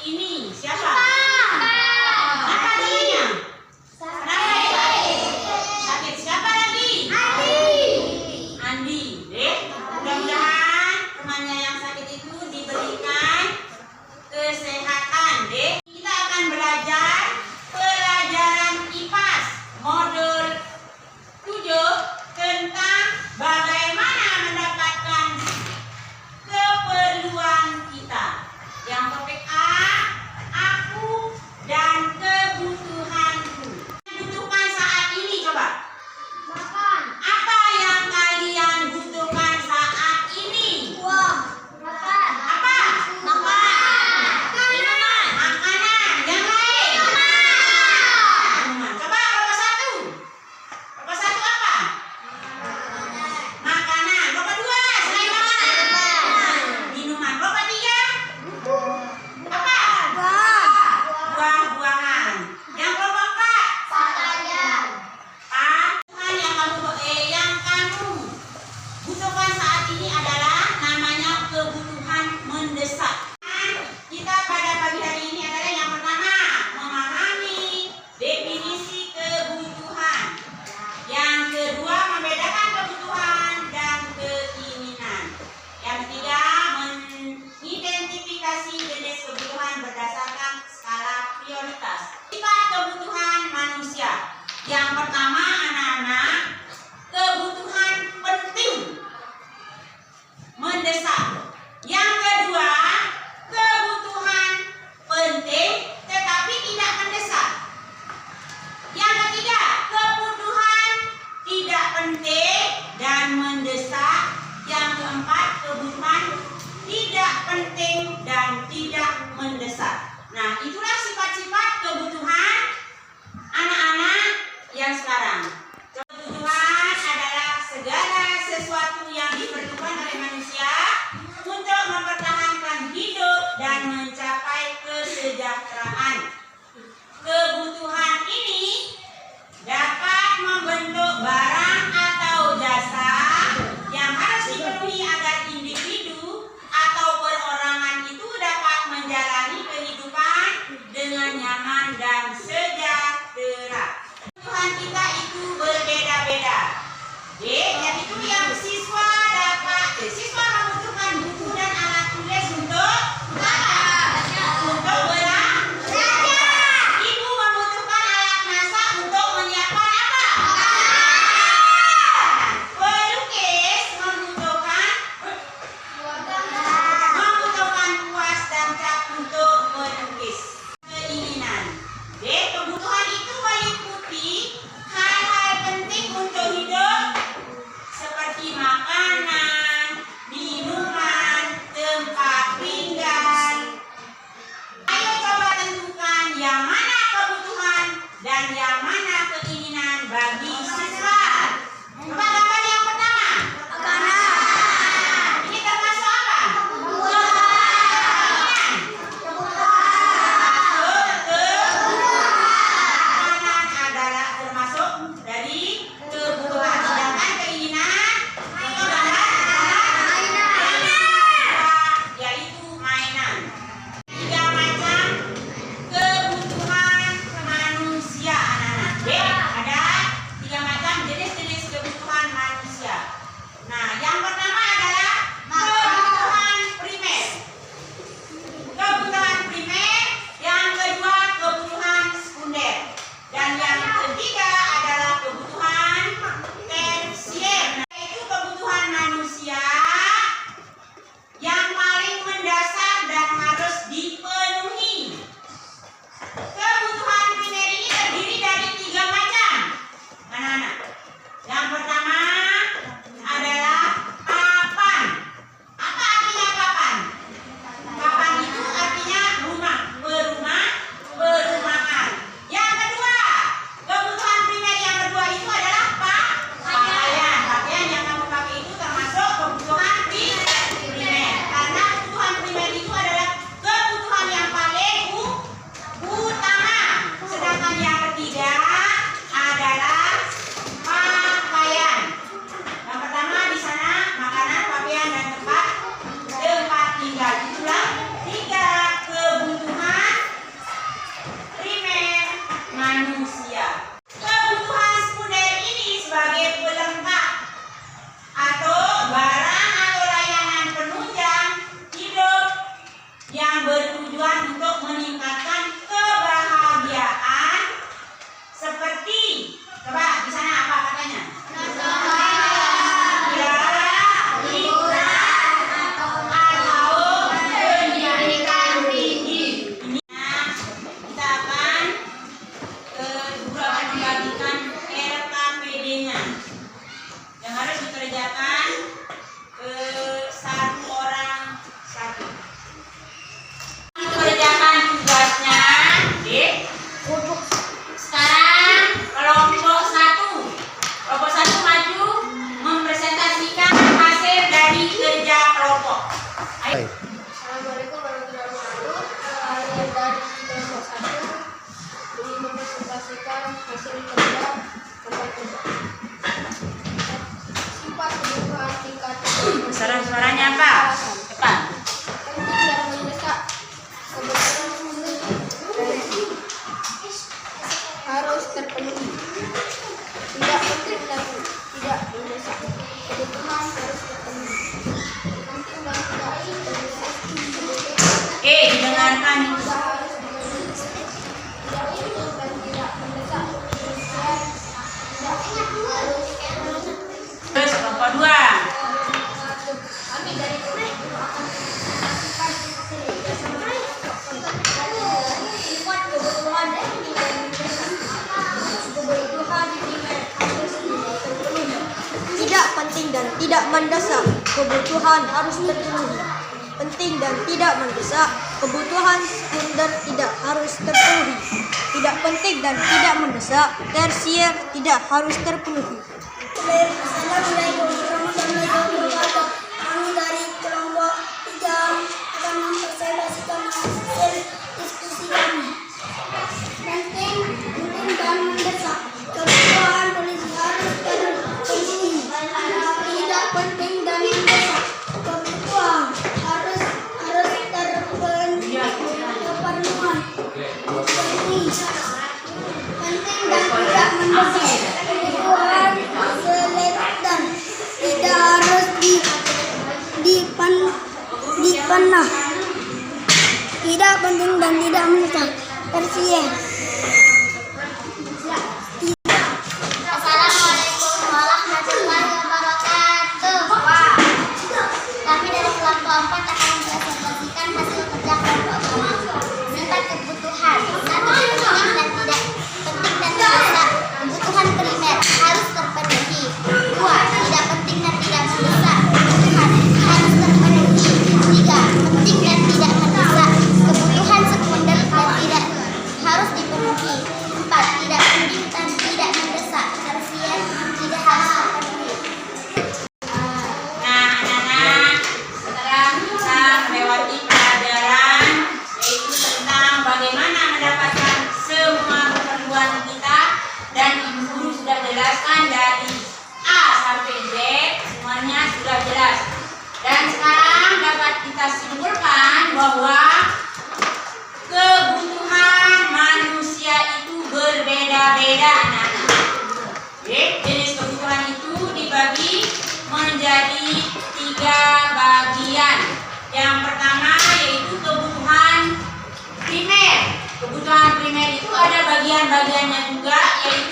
ini siapa? Apa namanya? Sakit. Siapa lagi? Andi. Dek, mudah-mudahan temannya yang sakit itu diberikan kesehatan. Dek, kita akan belajar pelajaran IPAS modul 7 tentang bagaimana mendapatkan keperluan kita. Yang topik A, aku dan kebutuhanku. Butuhkan saat ini coba. Makan. Apa yang kalian butuhkan saat ini? Uang. Makan. Apa? Makan. Minuman. Makanan. Yang lain? Minuman. Coba nomor 1. Nomor 1 apa? Makanan. Nomor 2 selain makanan. Minuman. Nomor 3 apa? Buah-buahan. Yang nomor 4 Pakaian. Tuhan yang kamu butuhkan saat ini adalah namanya kebutuhan mendesak. Kita pada pagi hari ini adalah yang pertama, memahami definisi kebutuhan. Yang kedua, membedakan kebutuhan dan keinginan. Yang ketiga, mengidentifikasi jenis kebutuhan berdasarkan skala prioritas. Sifat kebutuhan manusia. Yang pertama, anak-anak, kebutuhan penting, mendesak. Yang kedua, kebutuhan penting tetapi tidak mendesak. Yang ketiga, kebutuhan tidak penting dan mendesak. Yang keempat, kebutuhan tidak penting dan tidak mendesak. Nah, itulah sifat-sifat kebutuhan anak-anak yang sekarang. Kebutuhan adalah segala sesuatu yang diperlukan oleh manusia untuk mempertahankan hidup dan mencapai kesejahteraan. Kebutuhan ini dapat membentuk barang atau jasa yang harus dipenuhi agar individu atau perorangan itu dapat menjalani kehidupan dengan nyaman dan sejahtera. Kebutuhan kita itu berbeda-beda. Jadi itu yang siswa siswa membutuhkan buku dan alat tulis untuk apa? Untuk belajar. Suara-suaranya apa? Cepat. Harus terpenuhi. Tidak penting dan tidak mendesak. Kebutuhan harus terpenuhi. Penting dan tidak mendesak. Didengarkan. Tidak harus dipenuhi. Tidak penting dan tidak mendesak. Tidak harus terpenuhi. Terus kelompok 2. Kami dari guru akan melakukan kebutuhan tidak penting dan tidak mendesak. Kebutuhan harus terpenuhi. Penting dan tidak mendesak. Kebutuhan sekunder tidak harus terpenuhi. Tidak penting dan tidak mendesak. Tersier tidak harus terpenuhi. Assalamualaikum warahmatullahi wabarakatuh. Kami dari kelompok 3 akan mempresentasikan hasil diskusi kami. Penting dan mendesak. Kebutuhan polisi harus terpenuhi. Tidak penting dan mendesak. Kebutuhan harus terpenuhi. Penting dan tidak mendesak. Kebutuhan selektan tidak harus dipanah. Tidak penting dan tidak mendesak. Tersier. Assalamualaikum warahmatullahi wabarakatuh. Kami dari kelompok 4 akan mempresentasikan hasil kerja kelompok kami tentang kebutuhan. 1. Penting dan tidak mendesak. Kebutuhan primer harus terpenuhi. 2. Tidak penting dan tidak mendesak. Kebutuhan harus terpenuhi. 3. Penting dan tidak mendesak. Kebutuhan sekunder dan tidak harus dipenuhi. 4. Tidak penting dan tidak mendesak. Tersier tidak harus terpenuhi. Nah, anak-anak, setelah kita melewati pelajaran yaitu tentang bagaimana mendapatkan semua keperluan kita, dan ibu guru sudah jelaskan dari A sampai Z, semuanya sudah jelas. Dan sekarang dapat kita simpulkan bahwa kebutuhan manusia itu berbeda-beda, anak-anak. Jenis kebutuhan itu dibagi menjadi 3 bagian. Yang pertama yaitu kebutuhan primer. Kebutuhan primer itu ada bagian-bagiannya juga, yaitu